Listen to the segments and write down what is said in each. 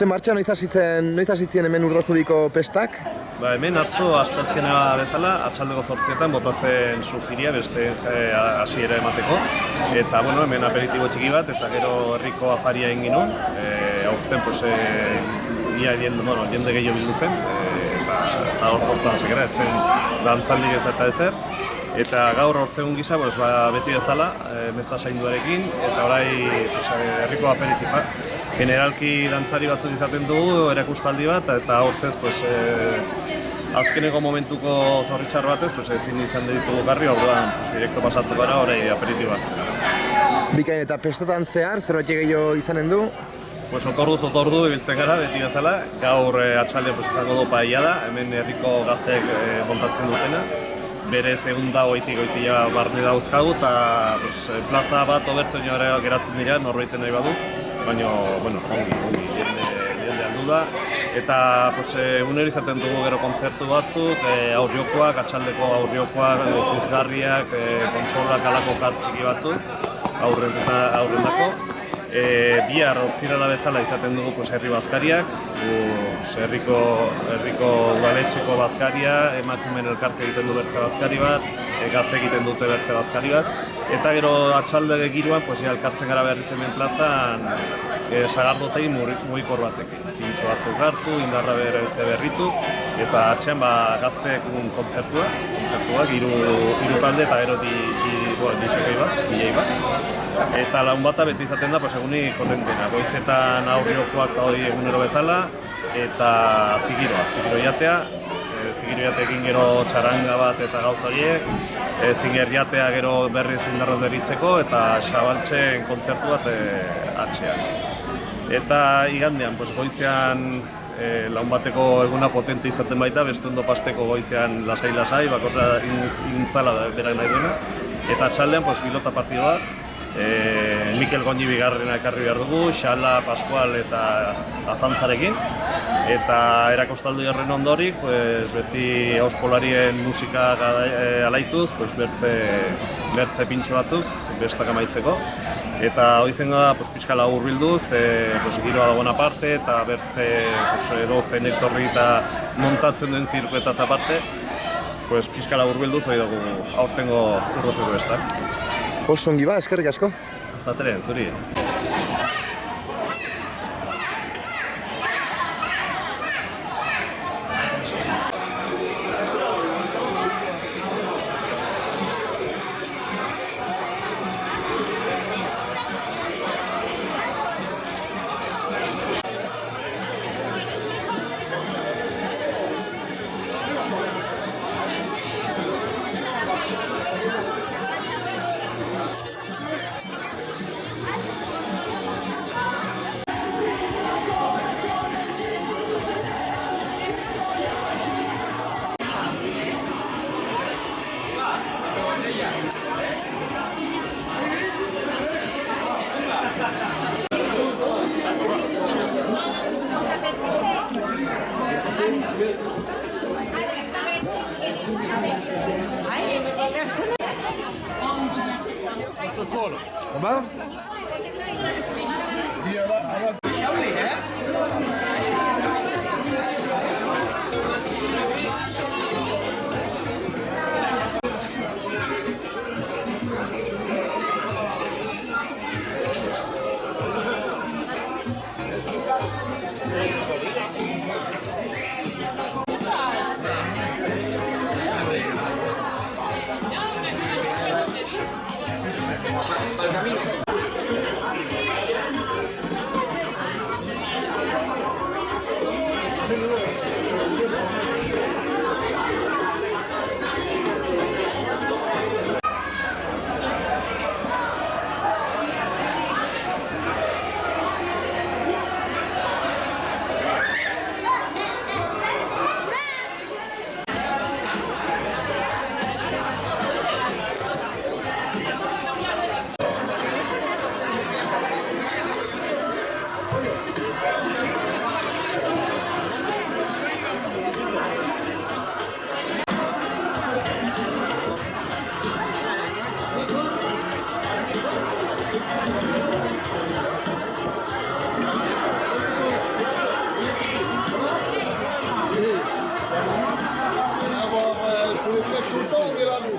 Ze martxa, noiz hasi ziren hemen Urdazubiko pestak? Ba, hemen atzo asteazkenera bezala, atxaldeko 8etan bota zen suziria beste hasiera emateko. Eta, bueno, hemen aperitibo txiki bat, eta gero herriko afaria egin ginuen. Aurten, pues, jende gehiago bildu zen, eta hor porta sekera, etzen dantzaldik ez eta ezer. Eta gaur hortzegun gisa, beti bezala, meza sainduarekin, eta orai herriko aperitifa. Generalki dantzari batzuk izaten dugu, erakustaldi bat, eta hortez, azkeneko momentuko zorritxar batez, ezin izan ditugu garri, orduan direkto pasatu gara, orai aperitiba batzera. Bikain, eta pestetan zehar, zerbait gehiago izanen du? Otordu ibiltzen gara, beti bezala. Gaur atxalde izango du paella da, hemen herriko gazteek montatzen dutena. Bere segunda goitik barne dauzkagu, eta plaza bat obertzoinora geratzen dira, norbaiten nahi badu. Baina, ongi, jende aldu da. Eta egunero izaten dugu gero kontzertu batzuk, aurriokoak, atxaldeko aurriokoak, puzgarriak, konsolak, alako kart txiki batzuk, aurrendako. Bihar hortzirala bezala izaten dugu herri bazkariak, herriko udaletxeko bazkaria, emakumeen elkarte egiten du bertze bazkari bat, gazte egiten dute bertze bazkari bat, eta gero atxalde giroan elkartzen gara berriz hemen plazan sagardotei mugikor batekin. Pintxo batzuk hartu, indarra berritu, eta atxean gazteek kontzertuak, hiru talde eta gero disokei bat, bilei bat. Eta lagun bata beti izaten da, egunik kontentena. Goizetan aurriokoak eta hori egunero bezala, eta zigiro jatea. Zigiro jateekin gero txaranga bat eta gauza horiek, zinger jatea gero berriz indarroz beritzeko, eta xabaltzen kontzertu bat atxean. Eta igandean, goizean lagun bateko eguna potente izaten baita, beste ondo pasteko goizean lasai, bakorra intzala berak nahi duena. Eta atxaldean, pilota partido bat, Mikel Goñi bigarrena ekarri behar dugu, Xala, Pascual eta Azantzarekin. Eta erakostaldi horren ondorik, beti auspolarien musika alaituz, bertze pintxo batzuk, bestak amaitzeko. Eta hori zen da, pixkala hurbilduz, giroa dagoen aparte, eta bertze edozein etorri eta montatzen duen zirkuetaz aparte, pixkala hurbilduz, hori dugu aurtengo Urdazubiko bestak. Oso ongi ba, eskerrik asko. Ez da zeren, zuri. Ça va?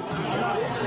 Ah,